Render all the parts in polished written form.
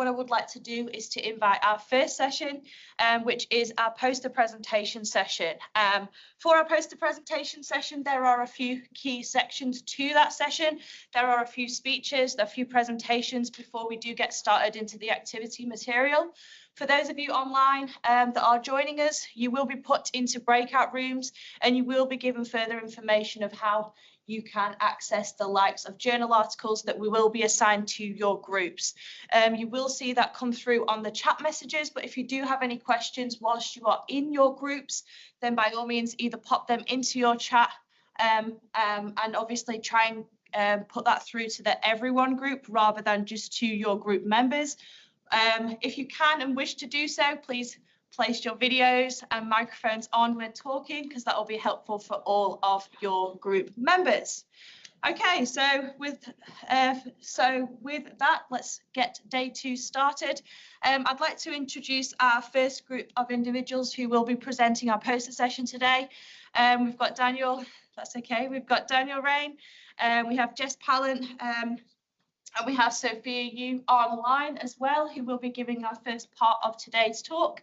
what I would like to do is to invite our first session, which is our poster presentation session. For our poster presentation session, there are a few key sections to that session. There are a few speeches, a few presentations before we do get started into the activity material. For those of you online that are joining us, you will be put into breakout rooms and you will be given further information of how you can access the likes of journal articles that we will be assigned to your groups. You will see that come through on the chat messages, but if you do have any questions whilst you are in your groups, then by all means either pop them into your chat and obviously try and put that through to the everyone group rather than just to your group members. If you can and wish to do so, please place your videos and microphones on when talking, because that will be helpful for all of your group members. Okay, so with that, let's get day 2 started. I'd like to introduce our first group of individuals who will be presenting our poster session today. We've got Daniel, that's okay, we've got Daniel Rain, we have Jess Pallant, and we have Sophia Yu online as well, who will be giving our first part of today's talk.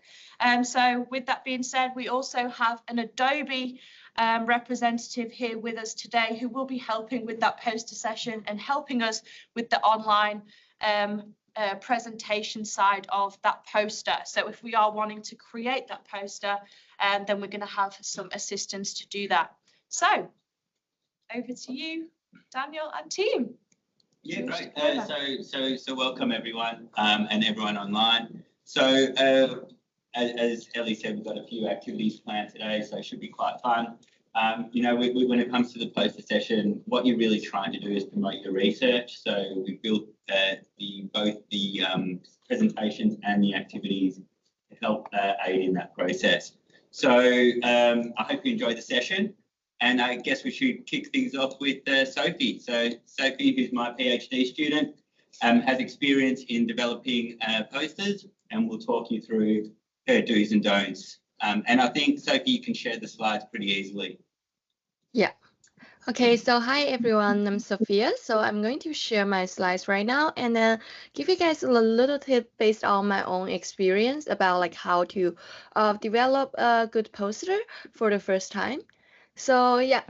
So with that being said, we also have an Adobe representative here with us today who will be helping with that poster session and helping us with the online presentation side of that poster. So if we are wanting to create that poster, then we're going to have some assistance to do that. So over to you, Daniel and team. Yeah, great. So welcome everyone and everyone online. So as Ellie said, we've got a few activities planned today, so it should be quite fun. You know, when it comes to the poster session, what you're really trying to do is promote your research. So we've built both the presentations and the activities to help aid in that process. So I hope you enjoy the session. And I guess we should kick things off with Sophie. So Sophie, who's my PhD student, has experience in developing posters, and we'll talk you through her do's and don'ts. And I think, Sophie, you can share the slides pretty easily. Yeah. Okay, so hi everyone, I'm Sophia. So I'm going to share my slides right now and then give you guys a little tip based on my own experience about like how to develop a good poster for the first time. So yeah,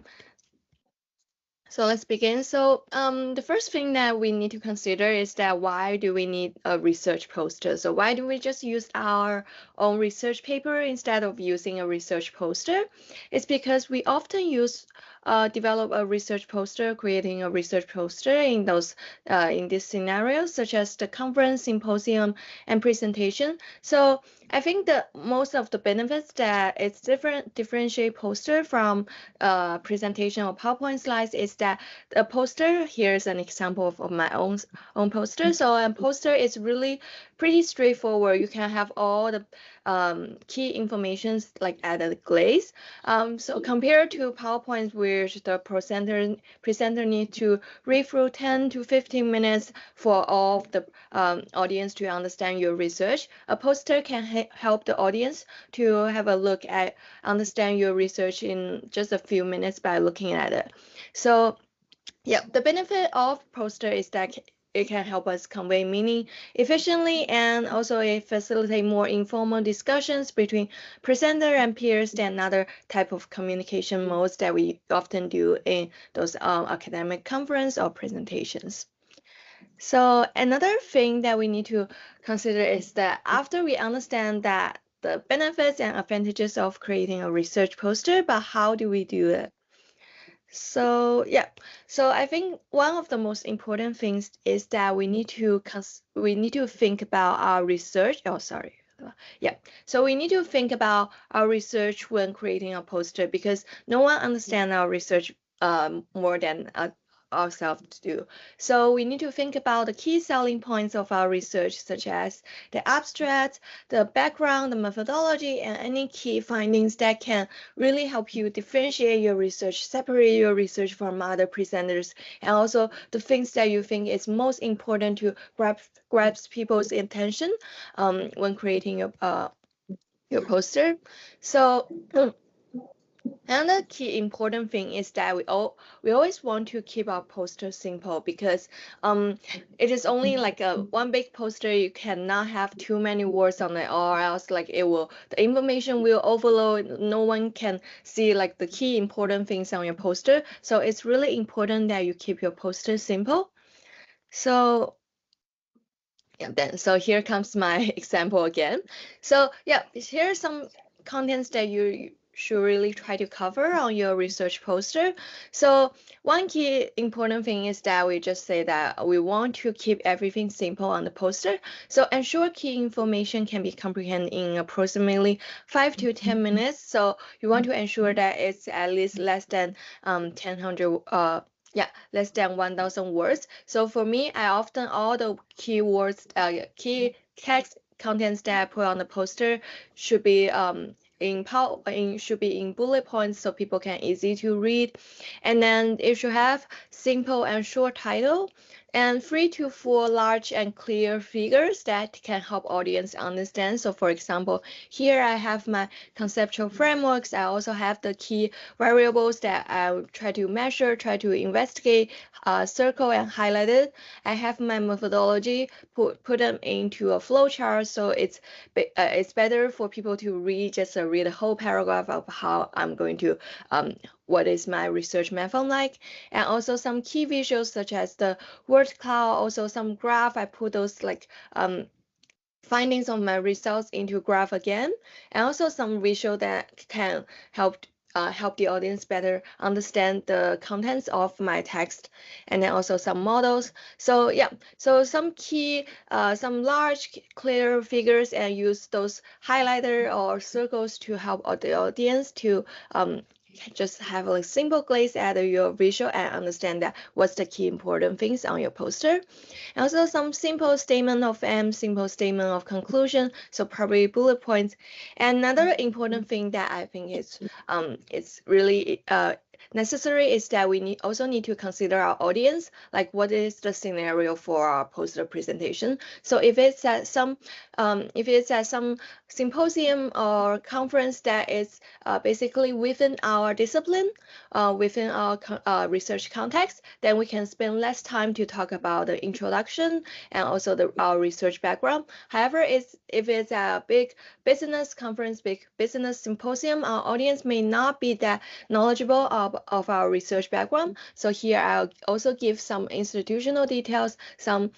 so let's begin. So the first thing that we need to consider is that why do we need a research poster? So why do we just use our own research paper instead of using a research poster? It's because we often develop a research poster, creating a research poster in these scenarios, such as the conference, symposium, and presentation. So I think that most of the benefits that it's differentiate poster from presentation or PowerPoint slides is that the poster, here's an example of my own poster. So a poster is really pretty straightforward. You can have all the key information like at a glance. So compared to PowerPoint, where the presenter needs to read through 10 to 15 minutes for all of the audience to understand your research, a poster can help the audience to have a look at, understand your research in just a few minutes by looking at it. So yeah, the benefit of poster is that it can help us convey meaning efficiently, and also it facilitates more informal discussions between presenter and peers than other type of communication modes that we often do in those academic conference or presentations. So another thing that we need to consider is that after we understand that the benefits and advantages of creating a research poster, but how do we do it? So yeah, so I think one of the most important things is that we need to think about our research. Oh, sorry. Yeah, so we need to think about our research when creating a poster, because no one understands our research more than ourselves to do. So we need to think about the key selling points of our research, such as the abstract, the background, the methodology, and any key findings that can really help you differentiate your research, separate your research from other presenters, and also the things that you think is most important to grab people's attention when creating your poster. So Another key important thing is that we always want to keep our poster simple because it is only like a one big poster. You cannot have too many words on it, or else like the information will overload. No one can see like the key important things on your poster. So it's really important that you keep your poster simple. So yeah, so here comes my example again. So yeah, here are some contents that you should really try to cover on your research poster. So one key important thing is that we just say that we want to keep everything simple on the poster. So ensure key information can be comprehended in approximately 5 to 10 minutes. So you want to ensure that it's at least less than 1000 less than 1000 words. So for me, I often all the keywords, key text contents that I put on the poster should be should be in bullet points so people can easy to read. And then it should have simple and short title and 3 to 4 large and clear figures that can help audience understand. So for example, here I have my conceptual frameworks. I also have the key variables that I try to measure, try to investigate, circle and highlight it. I have my methodology, put them into a flowchart, so it's better for people to read read a whole paragraph of how I'm going to what is my research method like, and also some key visuals such as the word cloud, also some graph. I put those like findings of my results into graph again, and also some visual that can help the audience better understand the contents of my text, and then also some models. So yeah, so some key, some large clear figures, and use those highlighter or circles to help the audience to just have a simple glance at your visual and understand that what's the key important things on your poster. And also some simple statement of aim, simple statement of conclusion, so probably bullet points. And another important thing that I think is it's really necessary is that we also need to consider our audience, like what is the scenario for our poster presentation. So if it's at some symposium or conference that is basically within our discipline, within our research context, then we can spend less time to talk about the introduction and also our research background. However, if it's a big business conference, big business symposium, our audience may not be that knowledgeable of our research background. So here I'll also give some institutional details, some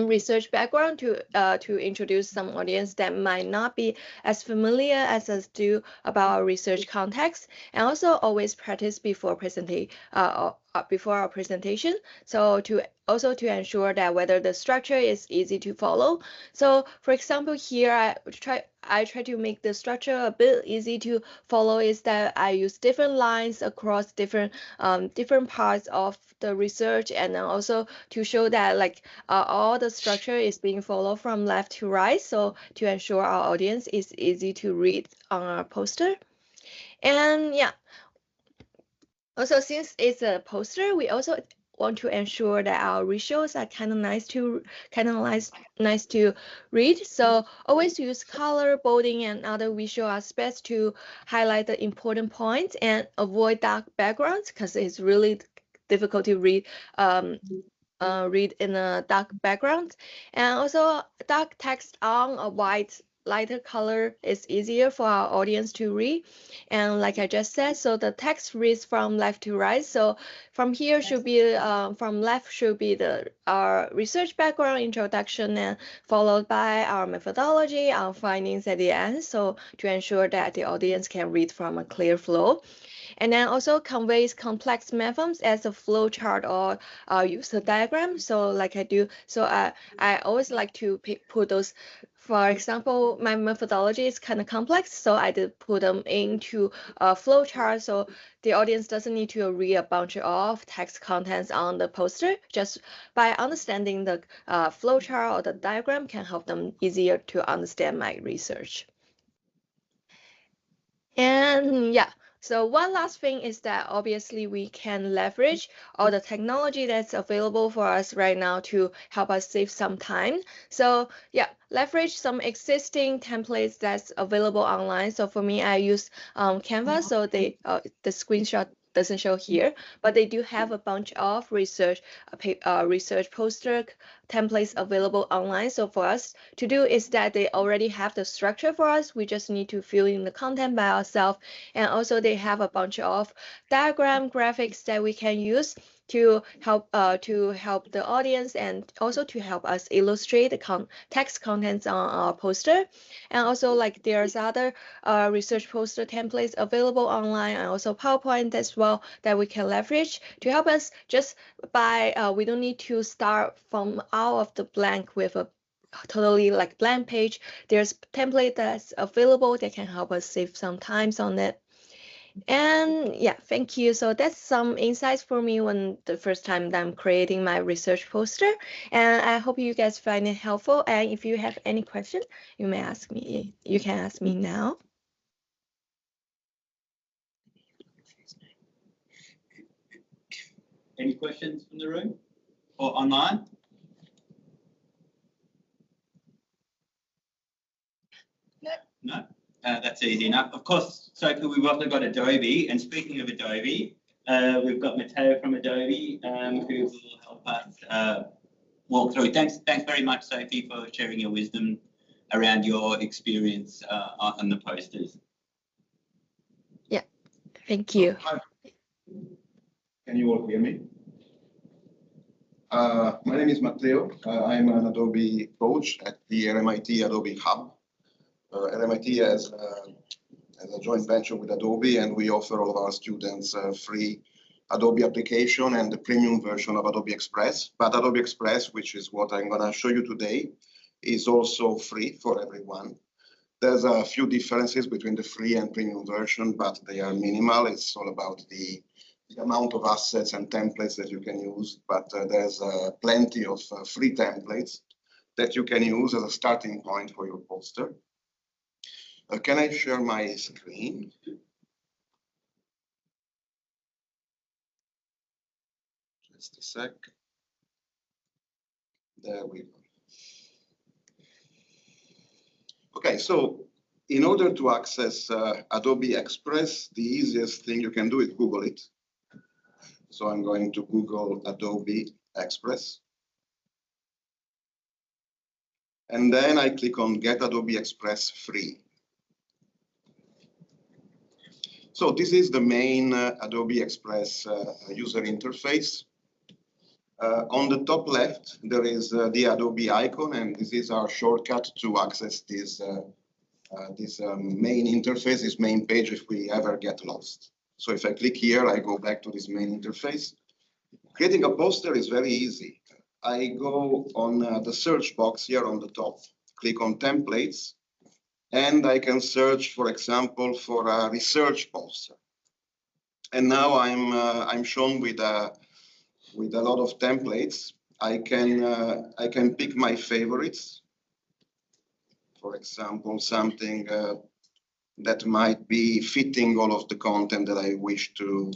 research background to introduce some audience that might not be as familiar as us do about our research context, and also always practice before before our presentation. So to ensure that whether the structure is easy to follow. So for example, here I try to make the structure a bit easy to follow, is that I use different lines across different parts of the research, and then also to show that like all the structure is being followed from left to right, so to ensure our audience is easy to read on our poster. And yeah, also since it's a poster, we also want to ensure that our visuals are kind of nice to read. So always use color, bolding, and other visual aspects to highlight the important points and avoid dark backgrounds, because it's really difficult to read in a dark background. And also dark text on a white lighter color is easier for our audience to read. And like I just said, so the text reads from left to right. So from here should be from left should be our research background introduction, and followed by our methodology, our findings at the end, so to ensure that the audience can read from a clear flow. And then also conveys complex methods as a flow chart or user diagram. So like I do, so I always like to put those. For example, my methodology is kind of complex, so I did put them into a flow chart, so the audience doesn't need to read a bunch of text contents on the poster. Just by understanding the flow chart or the diagram can help them easier to understand my research. And yeah, So one last thing is that obviously we can leverage all the technology that's available for us right now to help us save some time. So yeah, leverage some existing templates that's available online. So for me, I use Canva, so the screenshot doesn't show here, but they do have a bunch of research poster templates available online. So for us to do is that they already have the structure for us. We just need to fill in the content by ourselves, and also they have a bunch of diagram graphics that we can use to help the audience and also to help us illustrate the text contents on our poster. And also like there's other research poster templates available online, and also PowerPoint as well that we can leverage to help us just by we don't need to start from out of the blank with a totally like blank page. There's template that's available that can help us save some times on it. And yeah, thank you. So that's some insights for me when the first time that I'm creating my research poster. And I hope you guys find it helpful. And if you have any questions, you may ask me. You can ask me now. Any questions from the room or online? No? That's easy enough. Of course, Sophie, we've also got Adobe. And speaking of Adobe, we've got Matteo from Adobe who will help us walk through. Thanks very much, Sophie, for sharing your wisdom around your experience on the posters. Yeah, thank you. Hi. Can you all hear me? My name is Matteo. I'm an Adobe coach at the RMIT Adobe Hub. RMIT has a joint venture with Adobe, and we offer all of our students free Adobe application and the premium version of Adobe Express. But Adobe Express, which is what I'm going to show you today, is also free for everyone. There's a few differences between the free and premium version, but they are minimal. It's all about the amount of assets and templates that you can use, but there's plenty of free templates that you can use as a starting point for your poster. Can I share my screen? Just a sec. There we go. Okay, so in order to access Adobe Express, the easiest thing you can do is Google it. So I'm going to Google Adobe Express. And then I click on Get Adobe Express Free. So this is the main Adobe Express user interface. On the top left, there is the Adobe icon, and this is our shortcut to access this main interface, this main page if we ever get lost. So if I click here, I go back to this main interface. Creating a poster is very easy. I go on the search box here on the top, click on templates, and I can search, for example, for a research poster. And now I'm shown with a lot of templates. I can pick my favorites. For example, something that might be fitting all of the content that I wish to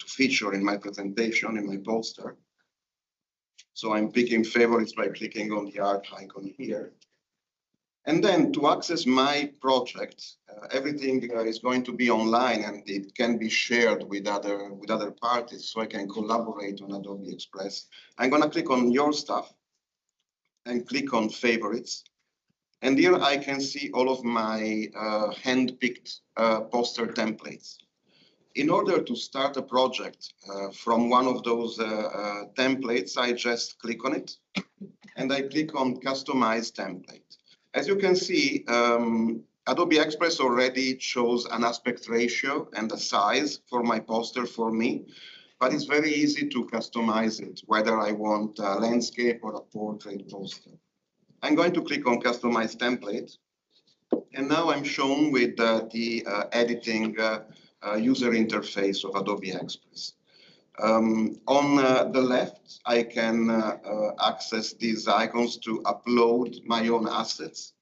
feature in my presentation, in my poster. So I'm picking favorites by clicking on the art icon here. And then to access my project, everything is going to be online, and it can be shared with other parties, so I can collaborate on Adobe Express. I'm going to click on Your Stuff and click on Favorites. And here I can see all of my hand-picked poster templates. In order to start a project from one of those templates, I just click on it, and I click on Customize Template. As you can see, Adobe Express already shows an aspect ratio and a size for my poster for me, but it's very easy to customize it, whether I want a landscape or a portrait poster. I'm going to click on Customize Template, and now I'm shown with the editing user interface of Adobe Express. On the left, I can access these icons to upload my own assets.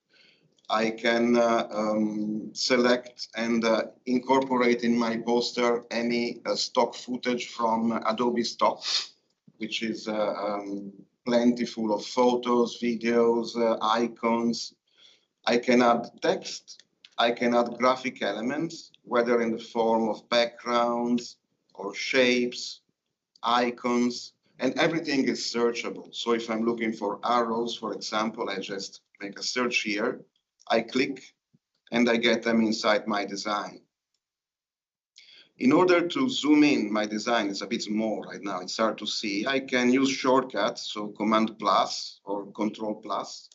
I can select and incorporate in my poster any stock footage from Adobe Stock, which is plentiful of photos, videos, icons. I can add text. I can add graphic elements, whether in the form of backgrounds or shapes, icons, and everything is searchable. So if I'm looking for arrows, for example, I just make a search here. I click and I get them inside my design. In order to zoom in my design, it's a bit small right now, it's hard to see. I can use shortcuts, so Command plus or Control plus,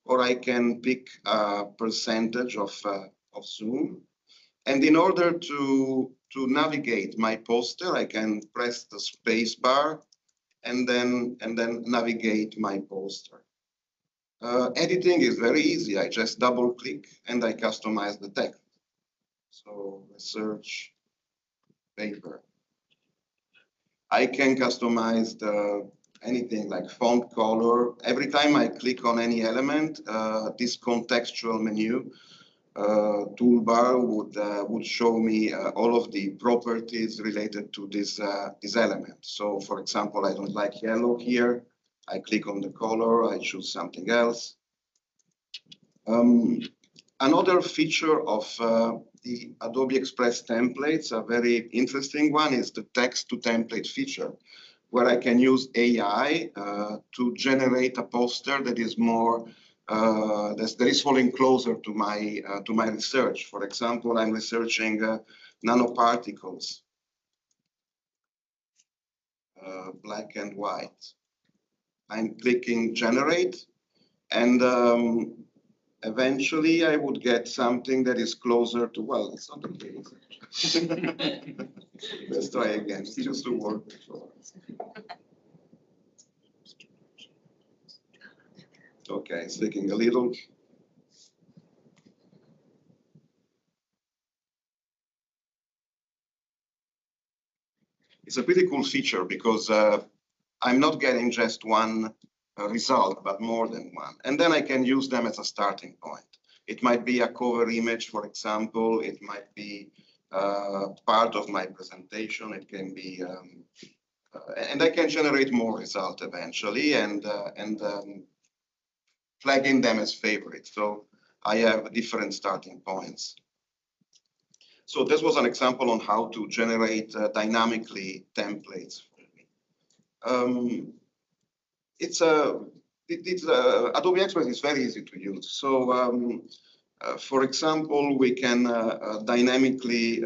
or I can pick a percentage of zoom. And in order to navigate my poster, I can press the space bar and then navigate my poster. Editing is very easy. I just double click and I customize the text. So search paper. I can customize anything like font color. Every time I click on any element, this contextual menu toolbar would show me all of the properties related to this element. So for example, I don't like yellow here. I click on the color, I choose something else. Another feature of the Adobe Express templates, a very interesting one, is the text to template feature, where I can use AI to generate a poster that is more that is falling closer to my research. For example, I'm researching nanoparticles, black and white. I'm clicking generate, and eventually I would get something that is closer to, well, it's not the case. Let's try again, it's just to work before. Okay, it's taking a little. It's a pretty cool feature because I'm not getting just one result, but more than one. And then I can use them as a starting point. It might be a cover image, for example. It might be part of my presentation. It can be, and I can generate more results eventually and flagging them as favorites. So I have different starting points. So this was an example on how to generate dynamically templates. Adobe Express is very easy to use. So for example, we can dynamically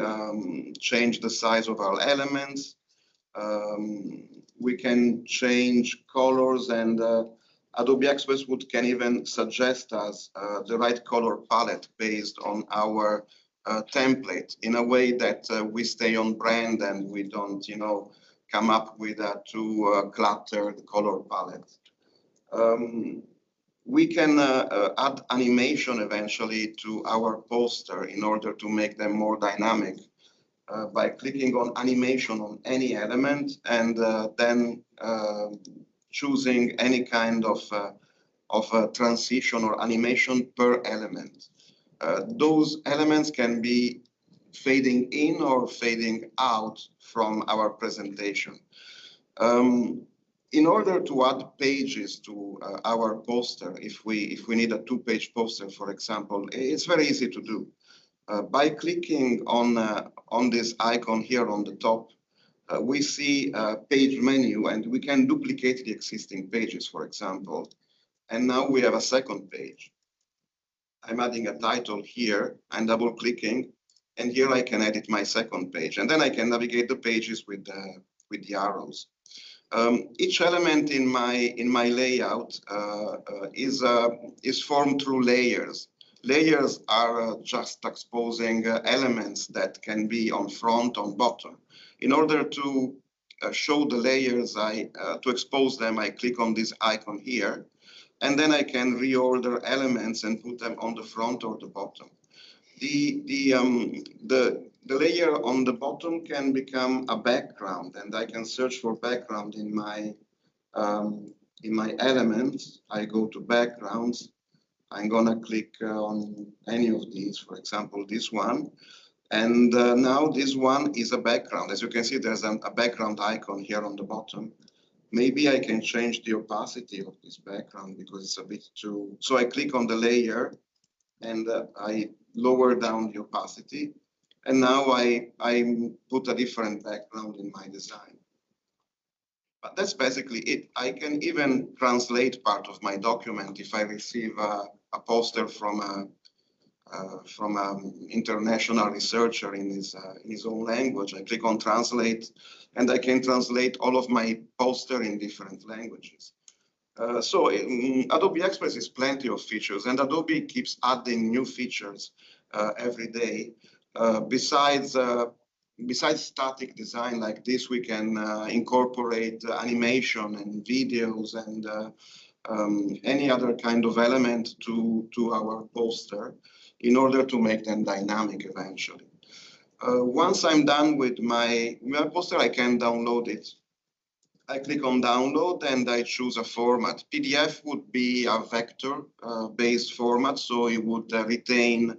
change the size of our elements. We can change colors, and Adobe Express can even suggest us the right color palette based on our template in a way that we stay on brand and we don't, come up with a too cluttered color palette. We can add animation eventually to our poster in order to make them more dynamic by clicking on animation on any element and then choosing any kind of transition or animation per element. Those elements can be fading in or fading out from our presentation. In order to add pages to our poster, if we need a 2-page poster, for example, it's very easy to do. By clicking on this icon here on the top, we see a page menu, and we can duplicate the existing pages, for example. And now we have a second page. I'm adding a title here and double clicking, and here I can edit my second page, and then I can navigate the pages with the arrows. Each element in my layout is formed through layers. Layers are just exposing elements that can be on front, on bottom. In order to show the layers, to expose them, I click on this icon here, and then I can reorder elements and put them on the front or the bottom. The layer on the bottom can become a background, and I can search for background in my elements. I go to backgrounds, I'm gonna click on any of these, for example, this one. And now this one is a background. As you can see, there's a background icon here on the bottom. Maybe I can change the opacity of this background because it's a bit too. So I click on the layer and I lower down the opacity. And now I put a different background in my design. But that's basically it. I can even translate part of my document if I receive a poster from an international researcher in his own language. I click on translate, and I can translate all of my poster in different languages. So Adobe Express is plenty of features, and Adobe keeps adding new features every day. Besides static design like this, we can incorporate animation and videos and any other kind of element to our poster in order to make them dynamic eventually. Once I'm done with my poster, I can download it. I click on download and I choose a format. PDF would be a vector-based format, so it would retain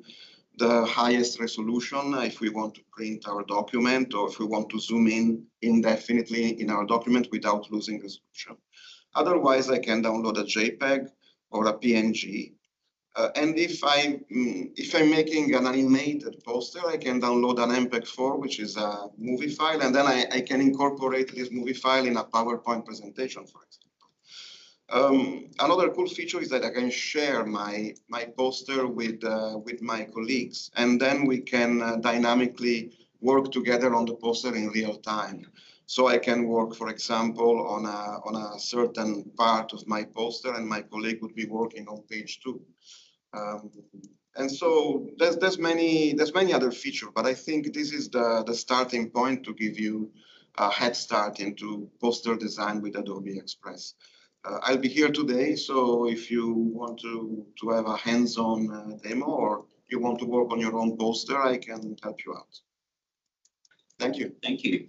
the highest resolution if we want to print our document or if we want to zoom in indefinitely in our document without losing resolution. Otherwise, I can download a JPEG or a PNG. And if I'm making an animated poster, I can download an MPEG-4, which is a movie file, and then I can incorporate this movie file in a PowerPoint presentation, for example. Another cool feature is that I can share my poster with my colleagues, and then we can dynamically work together on the poster in real time. So I can work, for example, on a certain part of my poster, and my colleague would be working on page 2. And so there's many other features, but I think this is the starting point to give you a head start into poster design with Adobe Express. I'll be here today, so if you want to have a hands-on demo or you want to work on your own poster, I can help you out. Thank you. Thank you.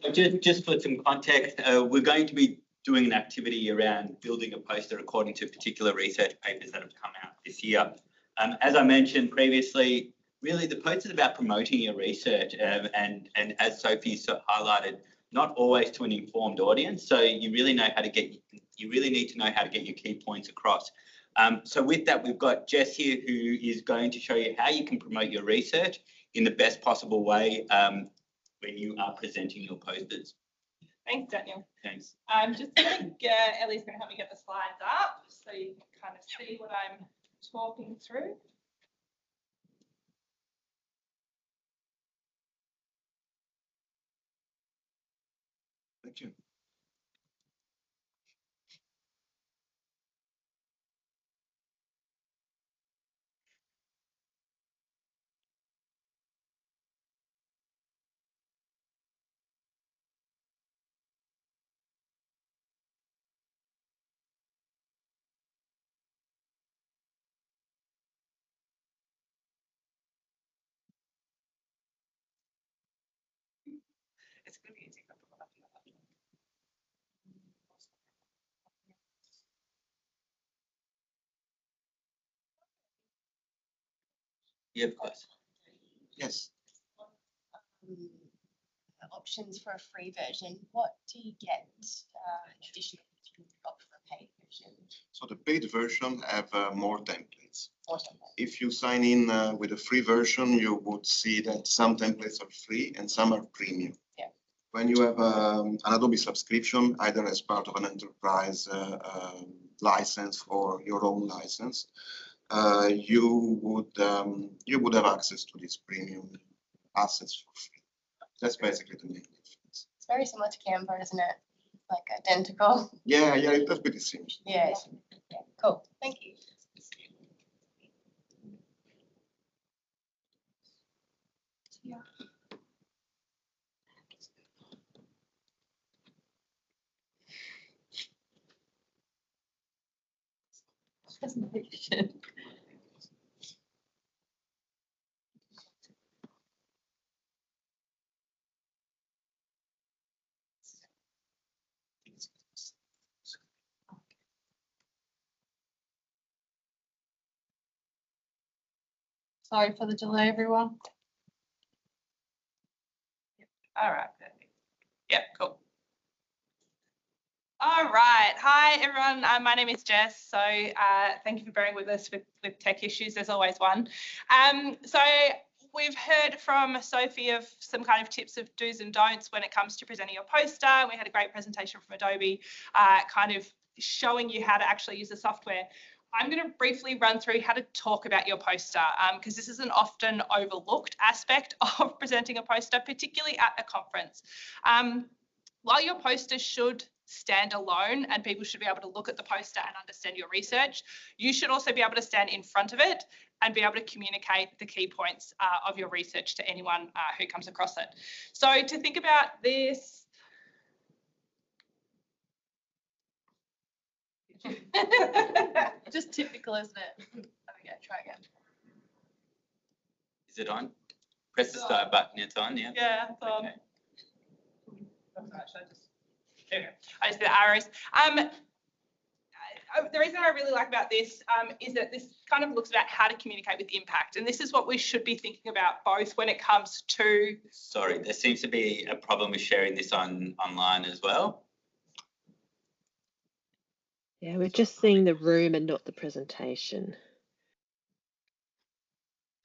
So just for some context, we're going to be doing an activity around building a poster according to particular research papers that have come out this year. As I mentioned previously, really the poster is about promoting your research and as Sophie highlighted, not always to an informed audience. So you really need to know how to get your key points across. So with that, we've got Jess here who is going to show you how you can promote your research in the best possible way when you are presenting your posters. Thanks, Daniel. Thanks. Just think Ellie's going to help me get the slides up so you can kind of see what I'm talking through. Thank you. It's going to be easy. Yeah, of course. Yes. Options for a free version. What do you get additionally to opt for a paid version? So the paid version have more templates. More templates. If you sign in with a free version, you would see that some templates are free and some are premium. Yeah. When you have an Adobe subscription, either as part of an enterprise license or your own license, you would have access to these premium assets for free. That's basically the main difference. It's very similar to Canva, isn't it? Like identical. Yeah, that's pretty similar. Yeah. Yeah. Cool. Thank you. Yeah. Presentation. Sorry for the delay, everyone. All right, perfect. Yeah, cool. All right. Hi, everyone. My name is Jess. So thank you for bearing with us with tech issues. There's always one. So we've heard from Sophie of some kind of tips of do's and don'ts when it comes to presenting your poster. We had a great presentation from Adobe, kind of showing you how to actually use the software. I'm going to briefly run through how to talk about your poster, because this is an often overlooked aspect of presenting a poster, particularly at a conference. While your poster should stand alone and people should be able to look at the poster and understand your research, you should also be able to stand in front of it and be able to communicate the key points of your research to anyone who comes across it. So to think about this, Just typical, isn't it? Okay, try again. Is it on? Press the start button, it's on, yeah? yeah, Okay. I just did the arrows. The reason I really like about this is that this kind of looks about how to communicate with impact. And this is what we should be thinking about both when it comes to... Sorry, there seems to be a problem with sharing this online as well. Yeah, we're just seeing the room and not the presentation.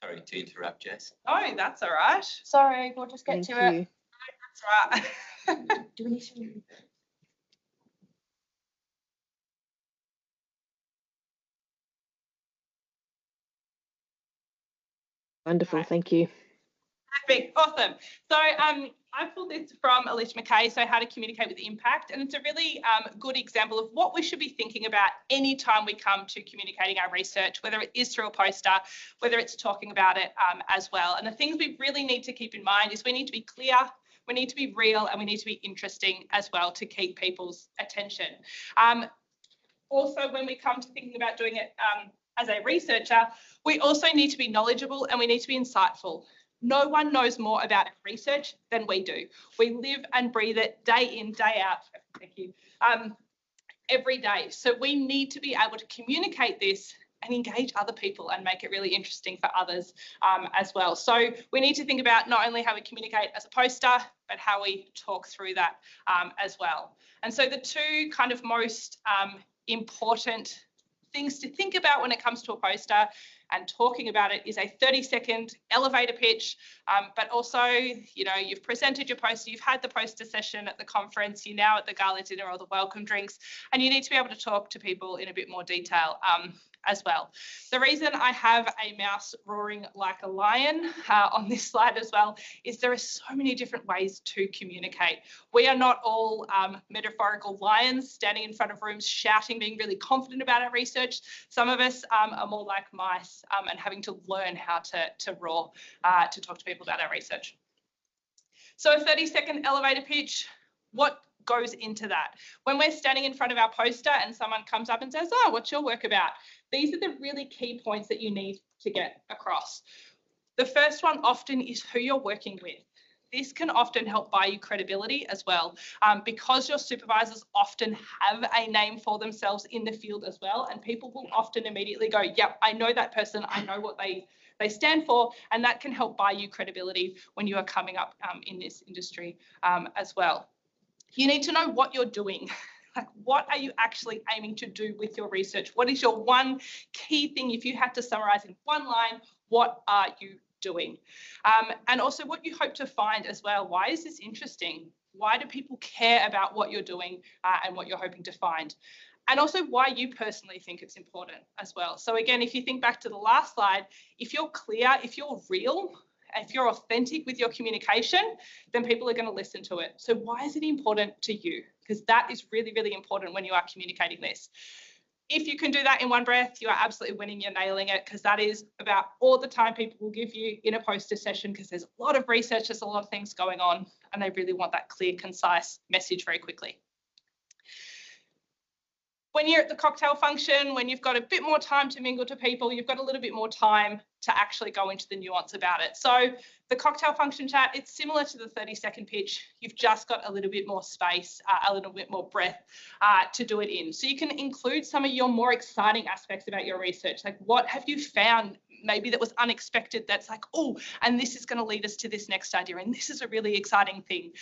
Sorry to interrupt, Jess. Oh, that's all right. Sorry, we'll just get Thank to you. it. That's right. Do we need to? Wonderful, thank you. Perfect, awesome. So I pulled this from Alicia McKay, so how to communicate with impact, and it's a really good example of what we should be thinking about anytime we come to communicating our research, whether it is through a poster, whether it's talking about it as well. And the things we really need to keep in mind is we need to be clear, we need to be real, and we need to be interesting as well to keep people's attention. Also, when we come to thinking about doing it as a researcher, we also need to be knowledgeable and we need to be insightful. No one knows more about research than we do. We live and breathe it day in, day out. Thank you. Every day. So we need to be able to communicate this and engage other people and make it really interesting for others as well. So we need to think about not only how we communicate as a poster, but how we talk through that as well. And so the two kind of most important things to think about when it comes to a poster and talking about it is a 30-second elevator pitch, but also, you know, you've presented your poster, you've had the poster session at the conference, you're now at the gala dinner or the welcome drinks, and you need to be able to talk to people in a bit more detail as well. The reason I have a mouse roaring like a lion on this slide as well is there are so many different ways to communicate. We are not all metaphorical lions standing in front of rooms shouting, being really confident about our research. Some of us are more like mice and having to learn how to roar to talk to people about our research. So a 30-second elevator pitch, what goes into that? When we're standing in front of our poster and someone comes up and says, oh, what's your work about? These are the really key points that you need to get across. The first one often is who you're working with. This can often help buy you credibility as well, because your supervisors often have a name for themselves in the field as well, and people will often immediately go, yep, I know that person, I know what they stand for, and that can help buy you credibility when you are coming up in this industry as well. You need to know what you're doing. Like, what are you actually aiming to do with your research? What is your one key thing? If you had to summarize in one line, what are you doing? And also what you hope to find as well. Why is this interesting? Why do people care about what you're doing and what you're hoping to find? And also why you personally think it's important as well. So again, if you think back to the last slide, if you're clear, if you're real, if you're authentic with your communication, then people are going to listen to it. So why is it important to you? Because that is really, really important when you are communicating this. If you can do that in one breath, you are absolutely winning, you're nailing it, because that is about all the time people will give you in a poster session, because there's a lot of research, there's a lot of things going on, and they really want that clear, concise message very quickly. when you're at the cocktail function, when you've got a bit more time to mingle to people, you've got a little bit more time to actually go into the nuance about it. So the cocktail function chat, it's similar to the 30-second pitch. You've just got a little bit more space, a little bit more breadth to do it in. So you can include some of your more exciting aspects about your research. Like, what have you found maybe that was unexpected, that's like, oh, and this is going to lead us to this next idea, and this is a really exciting thing.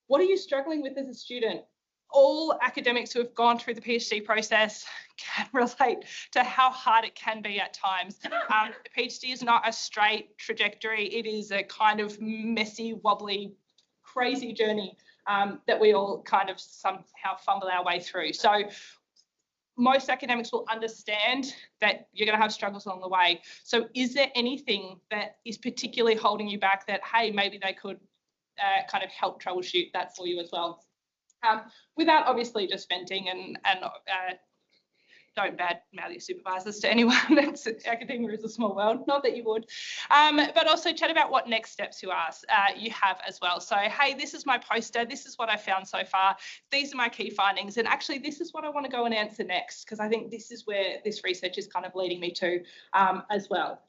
What are you struggling with as a student? All academics who have gone through the PhD process can relate to how hard it can be at times. The PhD is not a straight trajectory. It is a kind of messy, wobbly, crazy journey that we all kind of somehow fumble our way through. So most academics will understand that you're going to have struggles along the way. So is there anything that is particularly holding you back that, hey, maybe they could kind of help troubleshoot that for you as well? Without obviously just venting and don't badmouth your supervisors to anyone. That's, academia is a small world, not that you would. But also chat about what next steps you have as well. So, hey, this is my poster. This is what I found so far. These are my key findings. And actually, this is what I want to go and answer next, because I think this is where this research is kind of leading me to as well.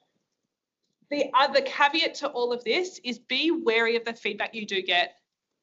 The other caveat to all of this is be wary of the feedback you do get.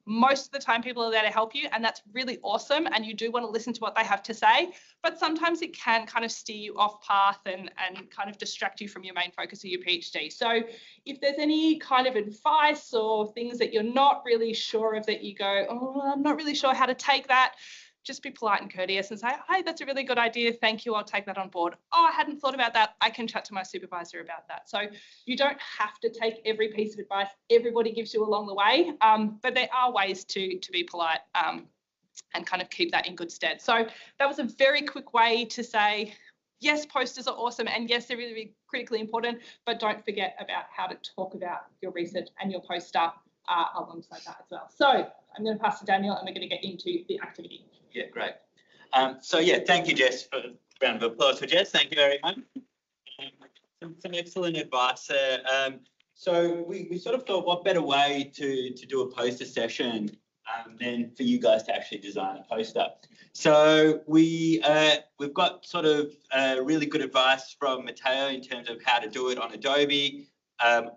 Most of the time people are there to help you, and that's really awesome, and you do want to listen to what they have to say, but sometimes it can kind of steer you off path and kind of distract you from your main focus of your PhD. So if there's any kind of advice or things that you're not really sure of that you go, oh, I'm not really sure how to take that, just be polite and courteous and say, hey, that's a really good idea. Thank you. I'll take that on board. Oh, I hadn't thought about that. I can chat to my supervisor about that. So you don't have to take every piece of advice everybody gives you along the way, but there are ways to be polite and kind of keep that in good stead. So that was a very quick way to say, yes, posters are awesome, and yes, they're really, really critically important, but don't forget about how to talk about your research and your poster alongside that as well. So I'm going to pass to Daniel, and we're going to get into the activity. Yeah, great. So yeah, thank you, Jess, for a round of applause for Jess. Thank you very much. Some excellent advice there. So we sort of thought, what better way to do a poster session than for you guys to actually design a poster. So we've got sort of really good advice from Matteo in terms of how to do it on Adobe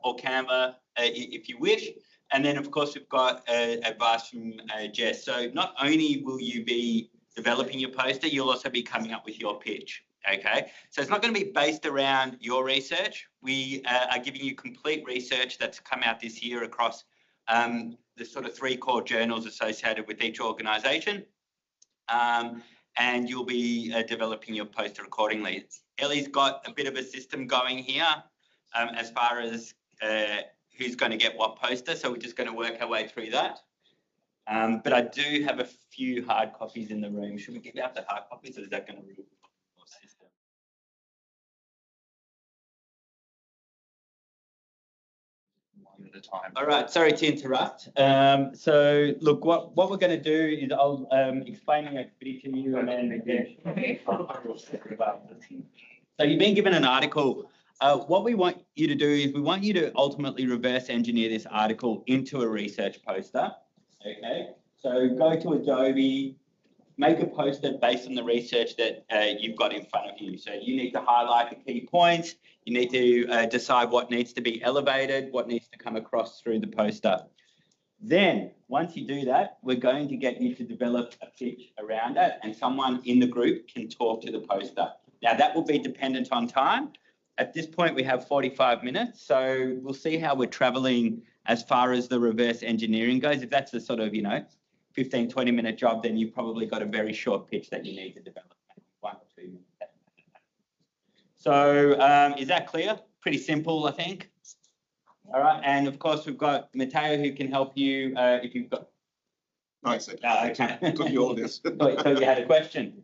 or Canva, if you wish. And then, of course, we've got advice from Jess. So not only will you be developing your poster, you'll also be coming up with your pitch, okay? So it's not going to be based around your research. We are giving you complete research that's come out this year across the sort of 3 core journals associated with each organisation. And you'll be developing your poster accordingly. Ellie's got a bit of a system going here as far as who's going to get what poster, so we're just going to work our way through that. But I do have a few hard copies in the room. Should we give out the hard copies, or is that going to rule your system? One at a time. All right, sorry to interrupt. So look, what we're going to do is I'll explain the activity to you, and then so you've been given an article. What we want you to do is we want you to ultimately reverse engineer this article into a research poster. Okay, so go to Adobe, make a poster based on the research that you've got in front of you. So you need to highlight the key points. You need to decide what needs to be elevated, what needs to come across through the poster. Then, once you do that, we're going to get you to develop a pitch around it, and someone in the group can talk to the poster. Now, that will be dependent on time. At this point, we have 45 minutes, so we'll see how we're traveling as far as the reverse engineering goes. If that's a sort of, 15, 20-minute job, then you've probably got a very short pitch that you need to develop, 1 or 2 minutes. So is that clear? Pretty simple, I think. All right, and of course, we've got Matteo who can help you if you've got... No, I said, okay. could you all this? So you had a question.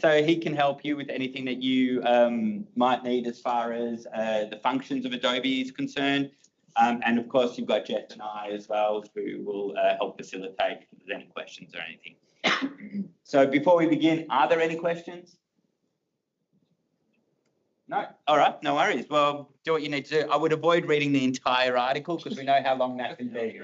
So he can help you with anything that you might need as far as the functions of Adobe is concerned. And of course, you've got Jess and I as well, who will help facilitate if there's any questions or anything. So before we begin, are there any questions? No? All right, no worries. Well, do what you need to do. I would avoid reading the entire article because we know how long that can be.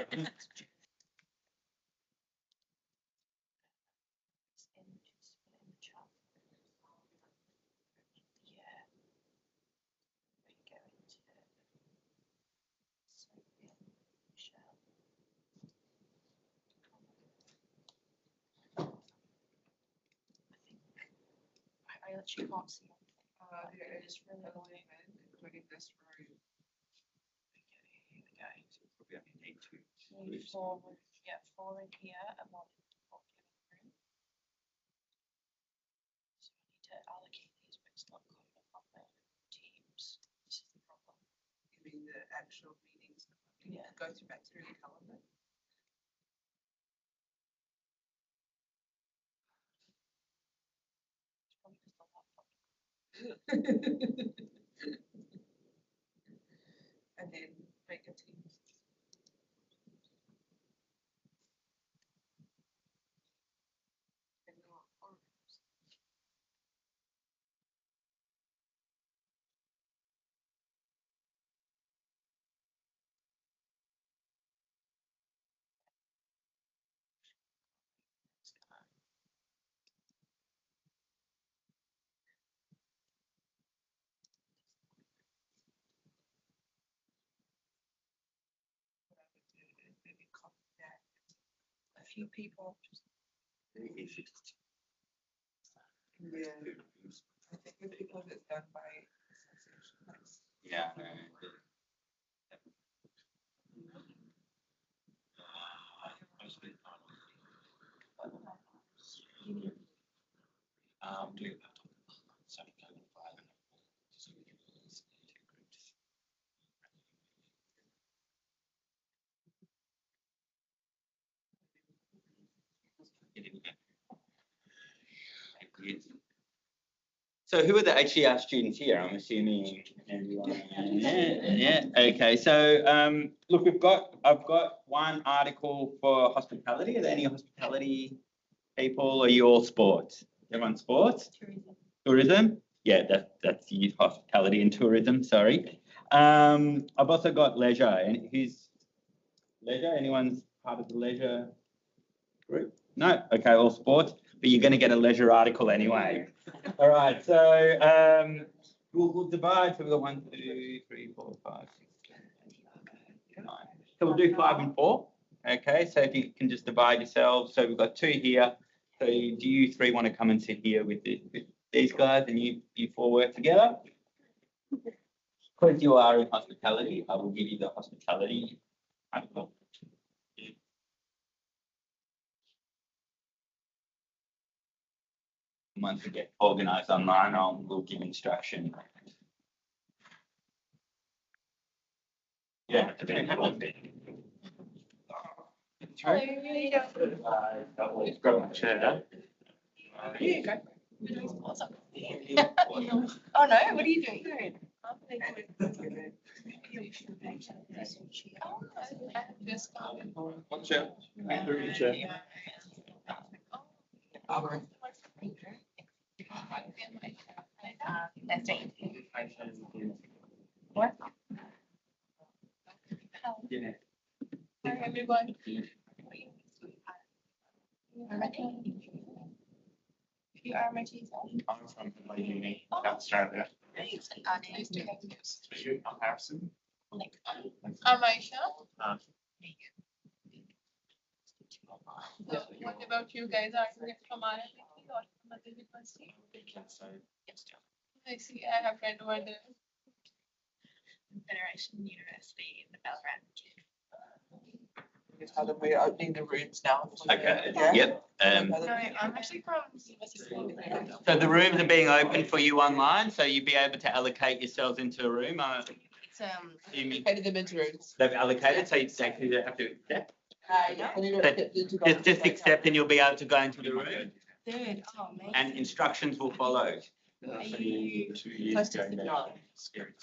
that she can't see anything. There is room alignment, including this room. Okay, here we go. So we probably only need two. Need four, yeah, 4 in here and 1 in the room. So I need to allocate these, but it's not coming up on the Teams. This is the problem. You mean the actual meetings? Yeah. Go back through the calendar. It's probably because the laptop. And then make a Teams. And not forums. What I would do is maybe copy that. A few people just Very easy. Yeah. I think it's because it's done by association. That's- Yeah. Do your laptop. So I'm going to buy them. So we can use two groups. Here we go. Thank you. So who are the HDR students here? I'm assuming everyone. Yeah. Okay. So look, I've got one article for hospitality. Are there any hospitality people? Are you all sports? Everyone sports? Tourism? Yeah, that's youth hospitality and tourism. Sorry. I've also got leisure. And who's leisure? Anyone's part of the leisure group? No. Okay, all sports. But you're going to get a leisure article anyway. All right. So we'll divide. So we've got 1, 2, 3, 4, 5, 6, 7, 8, 9. So we'll do 5 and 4. Okay. So if you can just divide yourselves. So we've got 2 here. So do you 3 want to come and sit here with these guys, and you 4 work together? Because you are in hospitality, I will give you the hospitality article. Once we get organised online, we'll give instruction. Yeah. Grab my chair. Here you go. Oh no, what are you doing? One chair. That's it. What? Yeah. Hi everyone. You are my teacher. I'm from uni, Australia. Thanks. Nice to meet you. I'm Harrison. I'm Aisha. So what about you guys? Are you from Ireland or from other university? I see. I have friend over there. Federation University in the Ballarat. How that we're opening the rooms now. Okay. Yeah. Yep. No, I'm actually from University. So the rooms are being opened for you online, so you'll be able to allocate yourselves into a room. It's You mean Headed them into rooms. they've allocated, so you actually have to accept. Yeah. Just accept, and you'll be able to go into the room, Good. Oh, amazing. and instructions will follow. Are you Close to the door.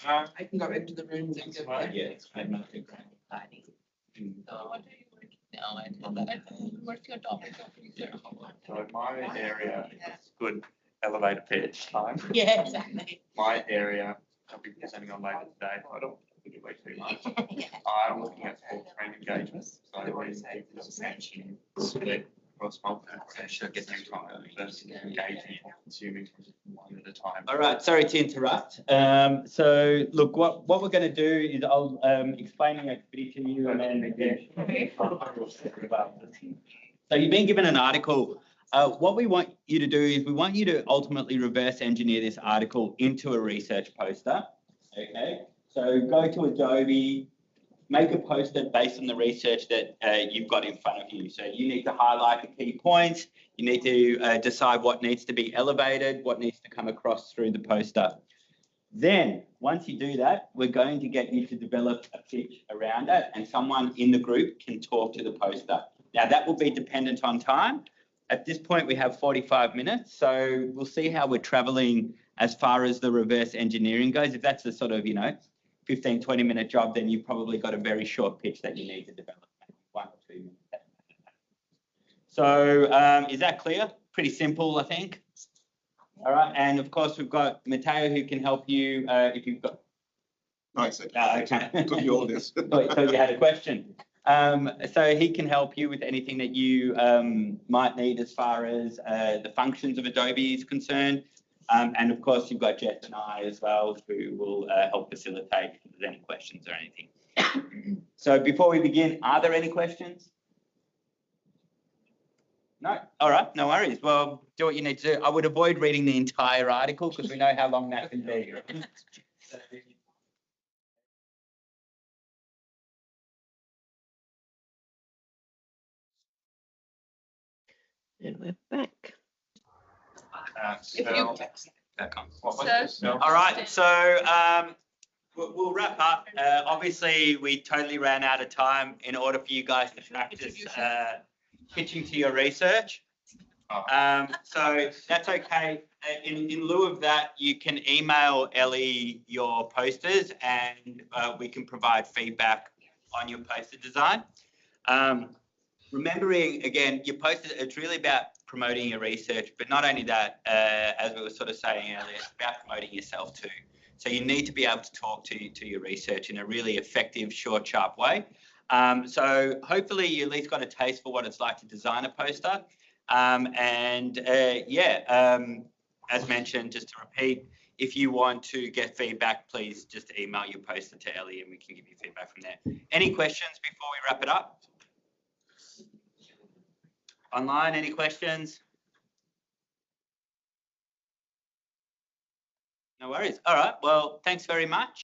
I can go into the rooms and go. Yes. exciting? So what are you working now? What's your topic of research? So my area is good elevator pitch time. Yeah, exactly. My area, I'll be presenting on later today. I don't want to give away too much. I'm looking at full train engagements. So when people essentially split across multiple projects at the same time versus engaging or consuming one at a time. All right, sorry to interrupt. So look, what we're going to do is I'll explain the activity to you, and then so you've been given an article what we want you to do is we want you to ultimately reverse engineer this article into a research poster. Okay, so go to Adobe, make a poster based on the research that you've got in front of you. So you need to highlight the key points. You need to decide what needs to be elevated, what needs to come across through the poster. Then, once you do that, we're going to get you to develop a pitch around it, and someone in the group can talk to the poster. Now, that will be dependent on time. At this point, we have 45 minutes, so we'll see how we're traveling as far as the reverse engineering goes. If that's a sort of, 15, 20-minute job, then you've probably got a very short pitch that you need to develop, maybe 1 or 2 minutes. So is that clear? Pretty simple, I think. All right, and of course we've got Matteo who can help you if you've got. No, I said. Okay. Could be all this. So you had a question. So he can help you with anything that you might need as far as the functions of Adobe is concerned. And of course, you've got Jeff and I as well who will help facilitate if there's any questions or anything. So before we begin, are there any questions? No? All right, no worries. Well, do what you need to do. I would avoid reading the entire article because we know how long that can be. So, And we're back. back on. So- All right, so we'll wrap up. Obviously, we totally ran out of time in order for you guys to practice pitching to your research. So that's okay. In lieu of that, you can email Ellie your posters and we can provide feedback on your poster design. Remembering, again, your posters, it's really about promoting your research, but not only that, as we were sort of saying earlier, it's about promoting yourself too. So you need to be able to talk to your research in a really effective, short, sharp way. So hopefully you at least got a taste for what it's like to design a poster. As mentioned, just to repeat, if you want to get feedback, please just email your poster to Ellie and we can give you feedback from there. Any questions before we wrap it up? Online, any questions? No worries. All right. Well, thanks very much.